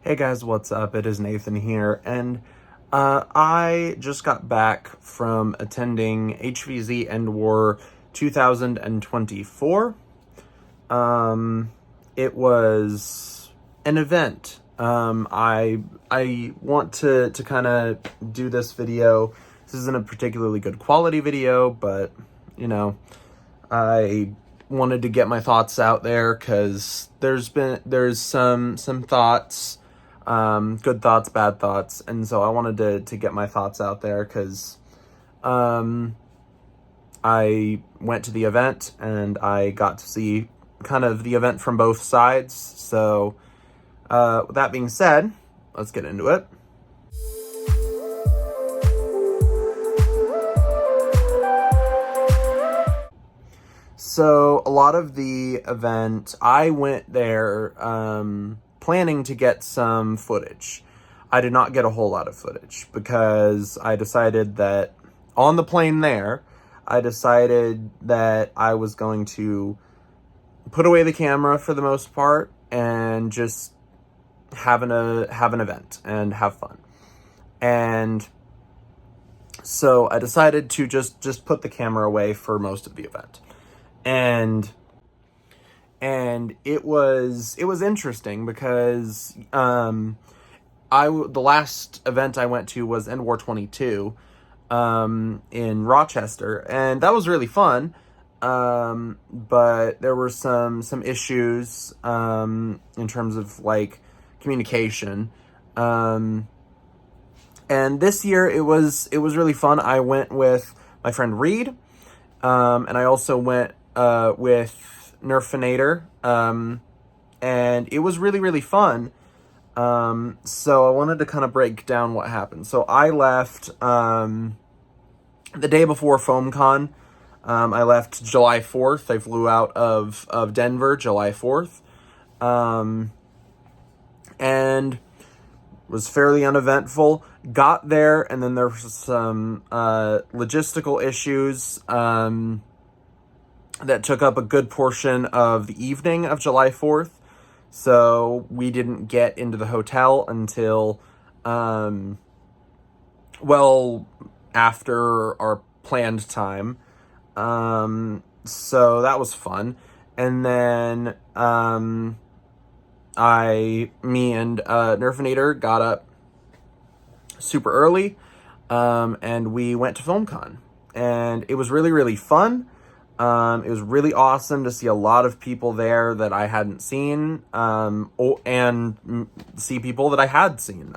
Hey guys, what's up? It is Nathan here, and I just got back from attending HvZ Endwar 2024. It was an event. I want to kind of do this video. This isn't a particularly good quality video, but I wanted to get my thoughts out there because there's some thoughts, good thoughts, bad thoughts, and so I wanted to get my thoughts out there because I went to the event and I got to see kind of the event from both sides. So with that being said, let's get into it. So a lot of the event, I went there planning to get some footage. I did not get a whole lot of footage because I decided that on the plane there, I decided that I was going to put away the camera for the most part and just have an event and have fun. And so I decided to just put the camera away for most of the event. And it was interesting because the last event I went to was Endwar 22 in Rochester, and that was really fun. But there were some issues in terms of like communication. And this year it was really fun. I went with my friend Reed, and I also went with Nerfanater, and it was really fun. So I wanted to kind of break down what happened. So I left the day before FoamCon. I left July 4th. I flew out of Denver July 4th, and was fairly uneventful. Got there, and then there was some logistical issues that took up a good portion of the evening of July 4th. So we didn't get into the hotel until, after our planned time. So that was fun. And then me and Nerfanater got up super early, and we went to FoamCon. And it was really fun. It was really awesome to see a lot of people there that I hadn't seen, and see people that I had seen.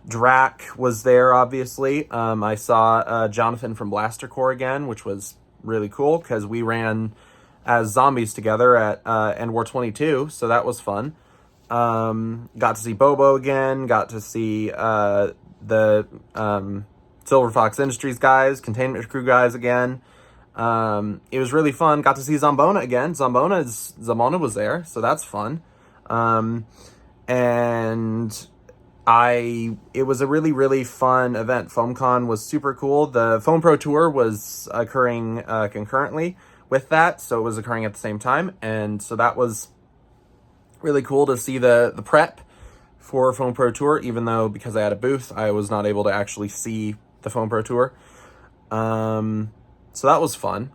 Drac was there, obviously. I saw Jonathan from Blaster Corps again, which was really cool because we ran as zombies together at Endwar 22, so that was fun. Got to see Bobo again, got to see the Silver Fox Industries guys, Containment Crew guys again. It was really fun. Got to see Zambona again. Zambona was there, so that's fun. And it was a really fun event. FoamCon was super cool. The Foam Pro Tour was occurring concurrently with that, so it was occurring at the same time, and so that was really cool to see the prep for Foam Pro Tour, even though because I had a booth, I was not able to actually see the Foam Pro Tour. So that was fun.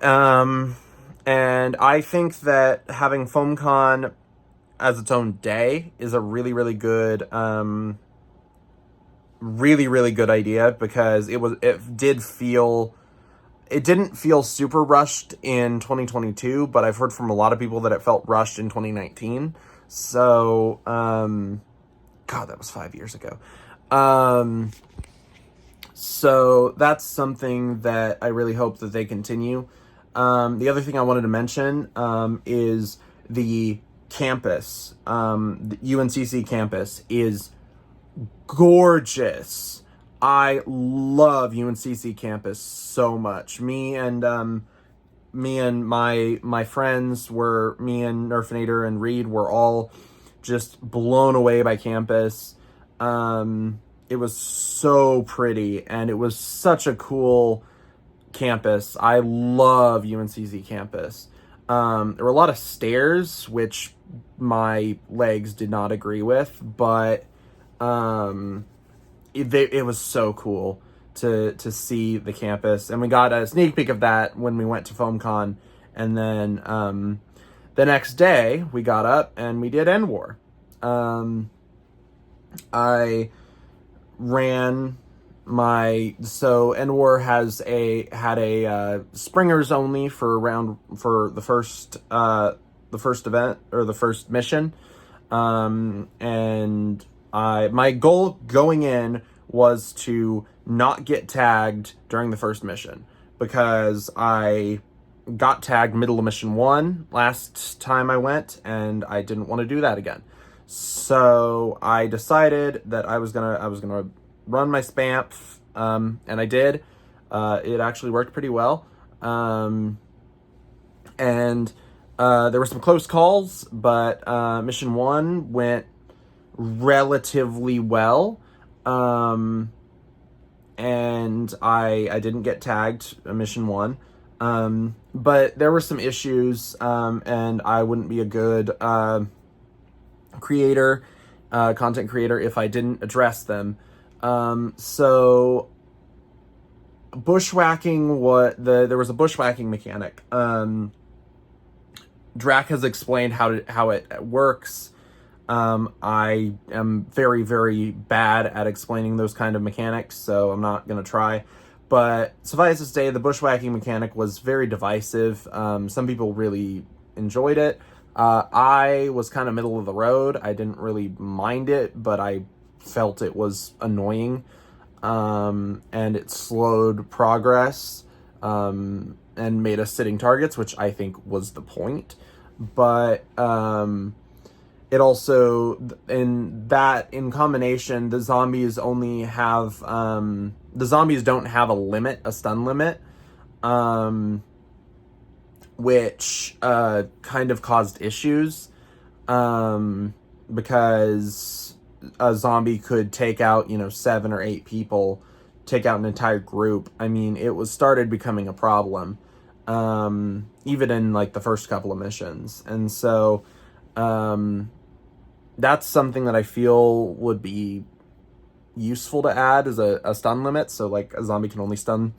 And I think that having FoamCon as its own day is a really good, really good idea because it didn't feel super rushed in 2022, but I've heard from a lot of people that it felt rushed in 2019. So, God, that was 5 years ago. So that's something that I really hope that they continue. The other thing I wanted to mention is the campus. The UNCC campus is gorgeous. I love UNCC campus so much. Me and my friends me and Nerfanater and Reed were all just blown away by campus. It was so pretty, and it was such a cool campus. I love UNCC campus. There were a lot of stairs, which my legs did not agree with, but it was so cool to see the campus, and we got a sneak peek of that when we went to FoamCon, and then the next day we got up and we did Endwar. I ran Endwar had a springers only for the first event, or the first mission, and my goal going in was to not get tagged during the first mission, because I got tagged middle of mission 1 last time I went, and I didn't want to do that again. So I decided that I was gonna run my spamp, and I did. It actually worked pretty well, and there were some close calls, but mission 1 went relatively well, and I didn't get tagged mission 1, but there were some issues, and I wouldn't be a good content creator if I didn't address them. So bushwhacking, there was a bushwhacking mechanic. Drac has explained how it works. I am very, very bad at explaining those kind of mechanics, so I'm not going to try. But suffice to say, the bushwhacking mechanic was very divisive. Some people really enjoyed it. I was kind of middle of the road. I didn't really mind it, but I felt it was annoying. And it slowed progress, and made us sitting targets, which I think was the point. But it also, in combination, the zombies don't have a stun limit, which kind of caused issues, because a zombie could take out 7 or 8 people, take out an entire group. I mean, it started becoming a problem, even in like the first couple of missions. And so that's something that I feel would be useful to add, as a stun limit, so like a zombie can only stun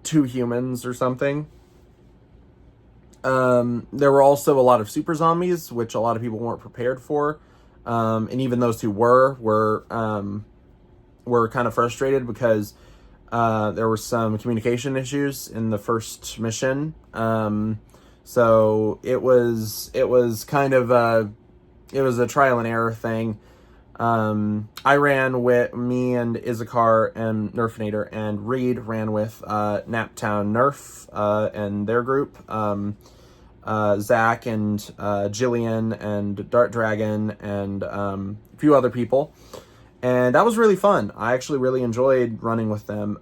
2 humans or something. There were also a lot of super zombies, which a lot of people weren't prepared for, and even those who were kind of frustrated, because there were some communication issues in the first mission. So it was kind of a trial and error thing. I ran with me and Issachar and Nerfanater, and Reed ran with Naptown Nerf and their group, Zach and Jillian and Dart Dragon and a few other people, and that was really fun. I actually really enjoyed running with them.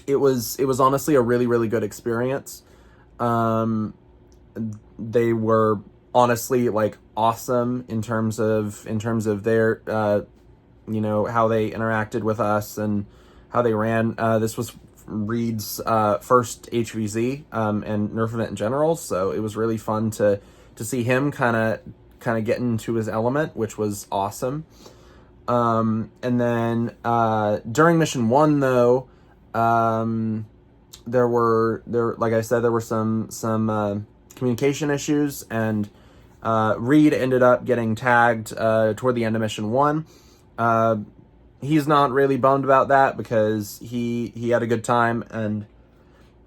It was honestly a really, really good experience. They were honestly like awesome in terms of their how they interacted with us and how they ran. This was Reed's first HvZ and Nerf event in general, so it was really fun to see him kind of get into his element, which was awesome. And then during mission 1 though, there were some communication issues, and Reed ended up getting tagged toward the end of mission 1. He's not really bummed about that, because he had a good time, and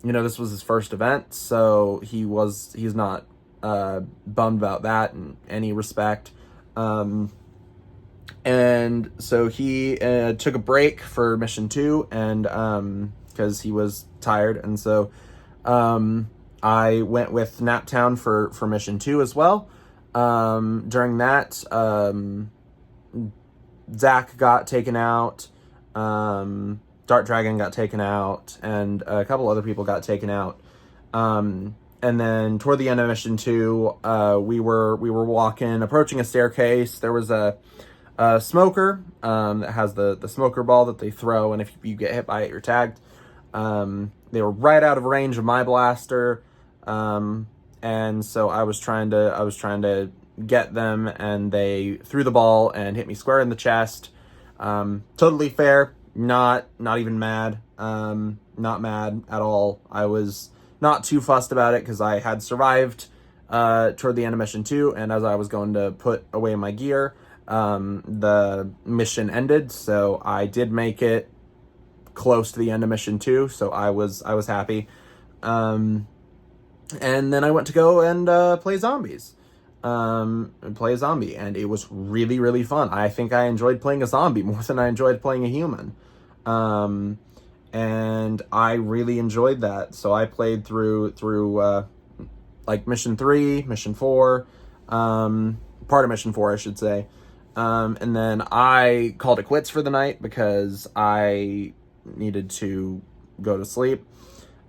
this was his first event, so he's not bummed about that in any respect. And so he took a break for mission 2, and because he was tired, and so I went with Naptown for mission 2 as well. During that, Zach got taken out, Dart Dragon got taken out, and a couple other people got taken out. And then toward the end of mission 2, we were approaching a staircase. There was a smoker that has the smoker ball that they throw, and if you get hit by it, you're tagged. They were right out of range of my blaster. and so I was trying to get them, and they threw the ball and hit me square in the chest. Totally fair. Not even mad. Not mad at all. I was not too fussed about it because I had survived toward the end of mission 2, and as I was going to put away my gear, the mission ended, so I did make it close to the end of mission 2, so I was happy. And then I went to go and play zombies. Play a zombie, and it was really, really fun. I think I enjoyed playing a zombie more than I enjoyed playing a human. And I really enjoyed that. So I played through like mission 3, mission 4, part of mission 4, I should say. And then I called it quits for the night because I needed to go to sleep,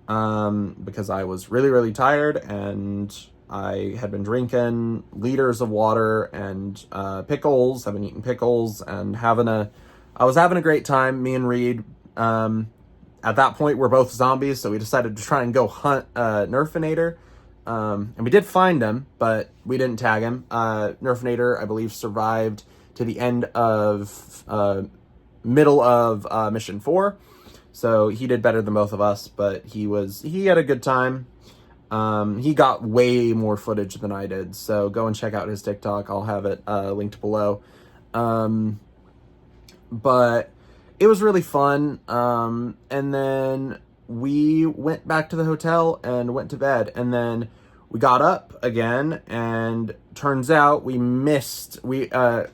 because I was really, really tired, and I had been drinking liters of water and pickles. I've been eating pickles and I was having a great time. Me and Reed, at that point, we're both zombies, so we decided to try and go hunt Nerfanater. And we did find him, but we didn't tag him. Nerfanater, I believe, survived to the end of middle of mission 4. So he did better than both of us, but he had a good time. He got way more footage than I did, so go and check out his TikTok. I'll have it linked below. But it was really fun. And then we went back to the hotel and went to bed, and then we got up again, and turns out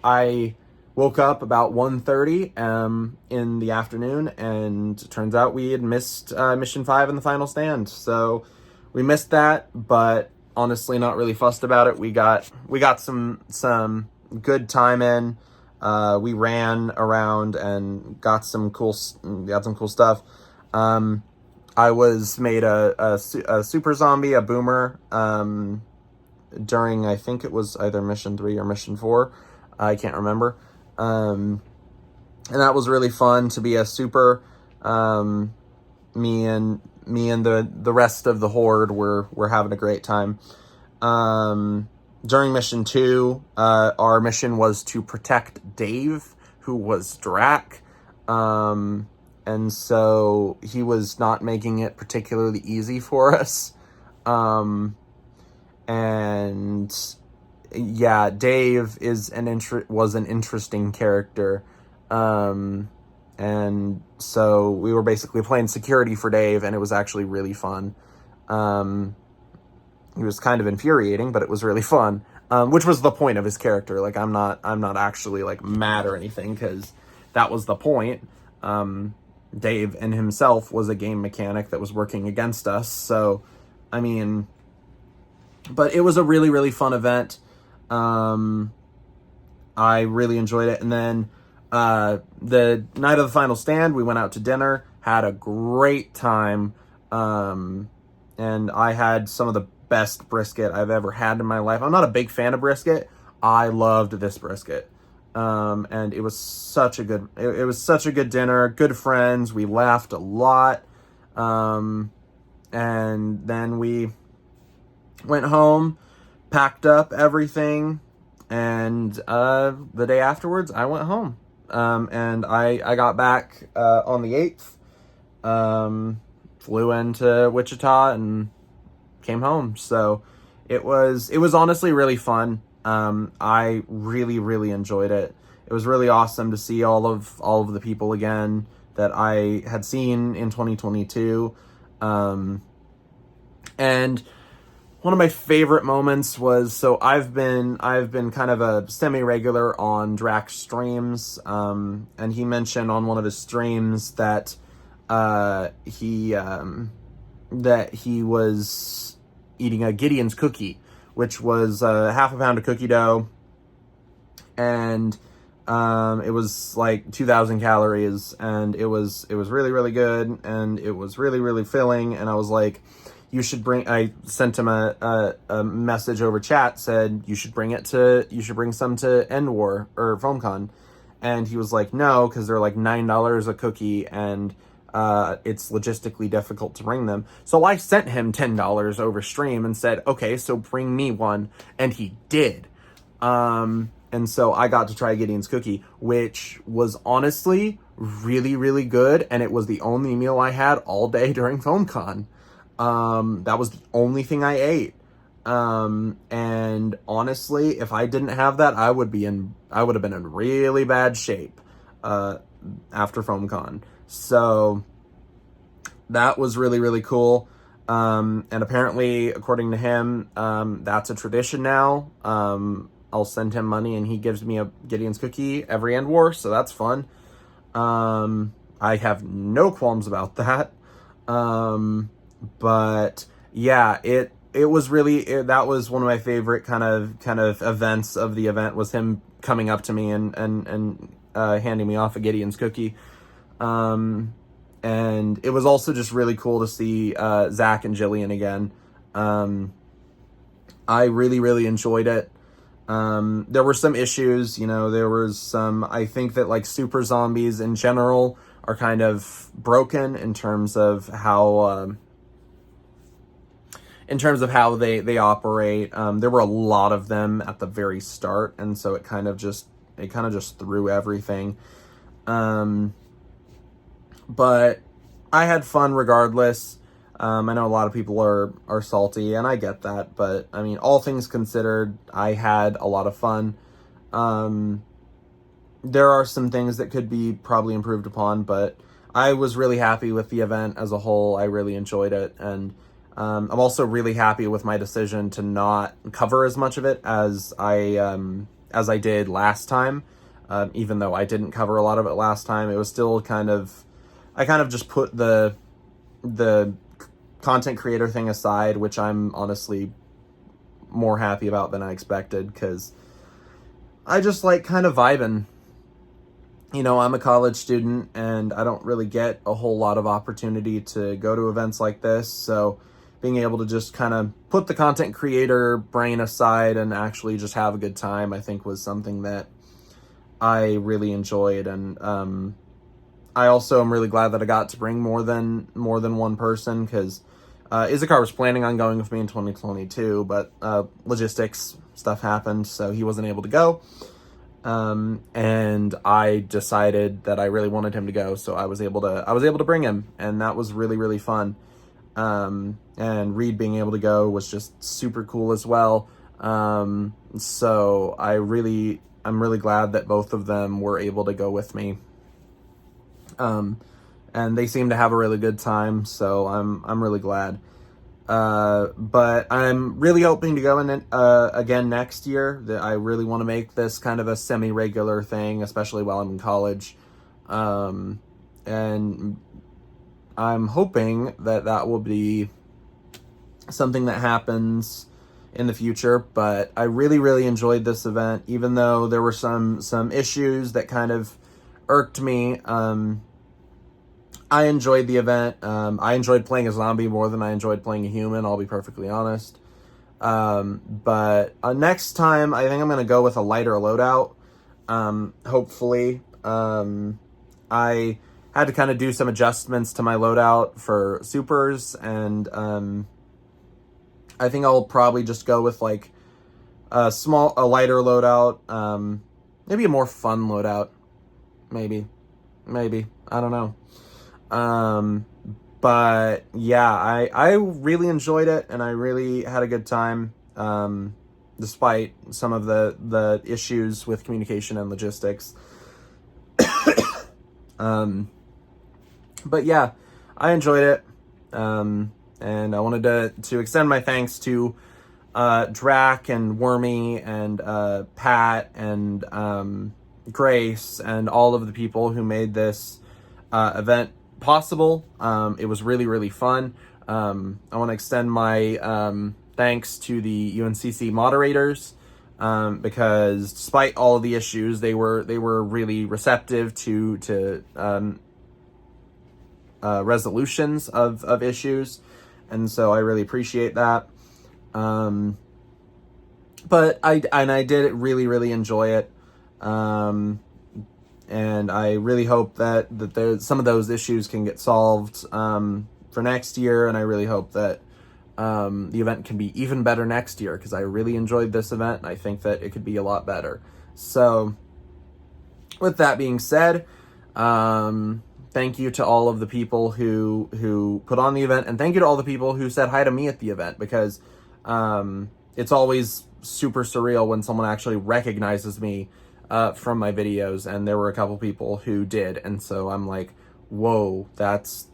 I woke up about 1:30 in the afternoon, and turns out we had missed mission 5 in the final stand. So we missed that, but honestly not really fussed about it. We got some good time in. We ran around and got some cool stuff. I was made a super zombie, a boomer, during, I think it was either mission 3 or mission 4. I can't remember. And that was really fun to be a super. Me and the rest of the horde were having a great time. During mission 2, our mission was to protect Dave, who was Drac. And so he was not making it particularly easy for us. And yeah, Dave was an interesting character. And so we were basically playing security for Dave, and it was actually really fun. It was kind of infuriating, but it was really fun. Which was the point of his character. Like, I'm not actually like mad or anything, because that was the point. Dave in himself was a game mechanic that was working against us. So, I mean, but it was a really, really fun event. I really enjoyed it. And then the night of the final stand, we went out to dinner, had a great time. And I had some of the best brisket I've ever had in my life. I'm not a big fan of brisket. I loved this brisket. And it was such a good, it was such a good dinner, good friends. We laughed a lot. And then we went home, packed up everything, and the day afterwards I went home. And I got back on the 8th, flew into Wichita and came home. So it was honestly really fun. I really, really enjoyed it. It was really awesome to see all of the people again that I had seen in 2022. And one of my favorite moments was, so I've been kind of a semi-regular on Drac's streams, and he mentioned on one of his streams that he was eating a Gideon's cookie, which was half a pound of cookie dough, and it was like 2,000 calories, and it was really, really good, and it was really, really filling. And I was like, I sent him a message over chat, said you should bring some to Endwar or Foamcon, and he was like, no, because they're like $9 a cookie, and it's logistically difficult to bring them. So I sent him $10 over stream and said, okay, so bring me one. And he did. And so I got to try Gideon's cookie, which was honestly really, really good. And it was the only meal I had all day during FoamCon. That was the only thing I ate. And honestly, if I didn't have that, I would have been in really bad shape, after FoamCon. So that was really, really cool. And apparently, according to him, that's a tradition now. I'll send him money and he gives me a Gideon's cookie every end war, so that's fun. I have no qualms about that. But yeah, it was really, that was one of my favorite kind of events of the event, was him coming up to me and handing me off a Gideon's cookie. And it was also just really cool to see Zach and Jillian again. I really, really enjoyed it. There were some issues, there was some, I think that like super zombies in general are kind of broken in terms of how they operate. There were a lot of them at the very start, and so it kind of just threw everything. But I had fun regardless. I know a lot of people are salty, and I get that, but I mean, all things considered, I had a lot of fun. There are some things that could be probably improved upon, but I was really happy with the event as a whole. I really enjoyed it, and I'm also really happy with my decision to not cover as much of it as I did last time. Even though I didn't cover a lot of it last time, it was still I kind of just put the content creator thing aside, which I'm honestly more happy about than I expected, because I just like kind of vibing. I'm a college student and I don't really get a whole lot of opportunity to go to events like this, so being able to just kind of put the content creator brain aside and actually just have a good time, I think was something that I really enjoyed. And I also am really glad that I got to bring more than one person, because Issachar was planning on going with me in 2022, but logistics stuff happened, so he wasn't able to go. And I decided that I really wanted him to go, so I was able to bring him, and that was really, really fun. And Reed being able to go was just super cool as well. So I'm really glad that both of them were able to go with me. And they seem to have a really good time, so I'm really glad. But I'm really hoping to go in again next year. I really want to make this kind of a semi-regular thing, especially while I'm in college. And I'm hoping that will be something that happens in the future. But I really, really enjoyed this event, even though there were some issues that kind of irked me. I enjoyed the event. I enjoyed playing a zombie more than I enjoyed playing a human, I'll be perfectly honest. But next time, I think I'm going to go with a lighter loadout. Hopefully. I had to kind of do some adjustments to my loadout for supers, and I think I'll probably just go with like a lighter loadout, maybe a more fun loadout, maybe, I don't know. But yeah, I really enjoyed it, and I really had a good time, despite some of the issues with communication and logistics. But yeah, I enjoyed it. And I wanted to extend my thanks to, Drac and Wormy and, Pat and, Grace and all of the people who made this, event possible. It was really, really fun. I want to extend my thanks to the UNCC moderators, because despite all of the issues, they were really receptive to resolutions of issues, and so I really appreciate that. But I did really, really enjoy it. And I really hope that some of those issues can get solved for next year, and I really hope that the event can be even better next year, because I really enjoyed this event, and I think that it could be a lot better. So, with that being said, thank you to all of the people who put on the event, and thank you to all the people who said hi to me at the event, because it's always super surreal when someone actually recognizes me from my videos, and there were a couple people who did, and so I'm like, whoa, that's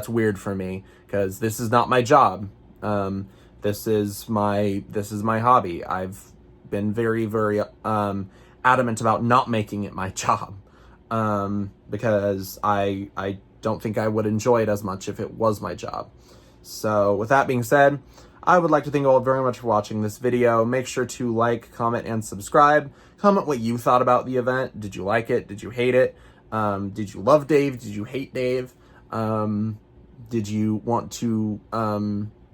weird for me, because this is not my job. This is my hobby. I've been very, very adamant about not making it my job, because I don't think I would enjoy it as much if it was my job. So with that being said, I would like to thank you all very much for watching this video. Make sure to like, comment, and subscribe. Comment what you thought about the event. Did you like it? Did you hate it? Did you love Dave? Did you hate Dave? Did you want to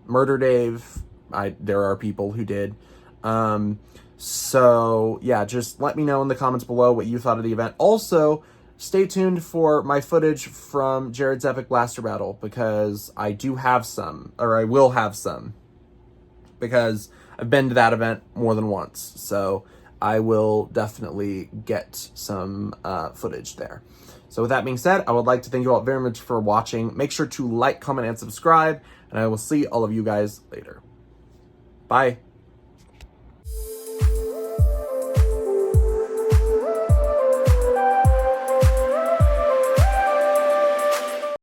murder Dave? There are people who did. So yeah, just let me know in the comments below what you thought of the event. Also, stay tuned for my footage from Jared's Epic Blaster Battle, because I do have some, or I will have some, because I've been to that event more than once. So I will definitely get some footage there. So with that being said, I would like to thank you all very much for watching. Make sure to like, comment, and subscribe, and I will see all of you guys later. Bye.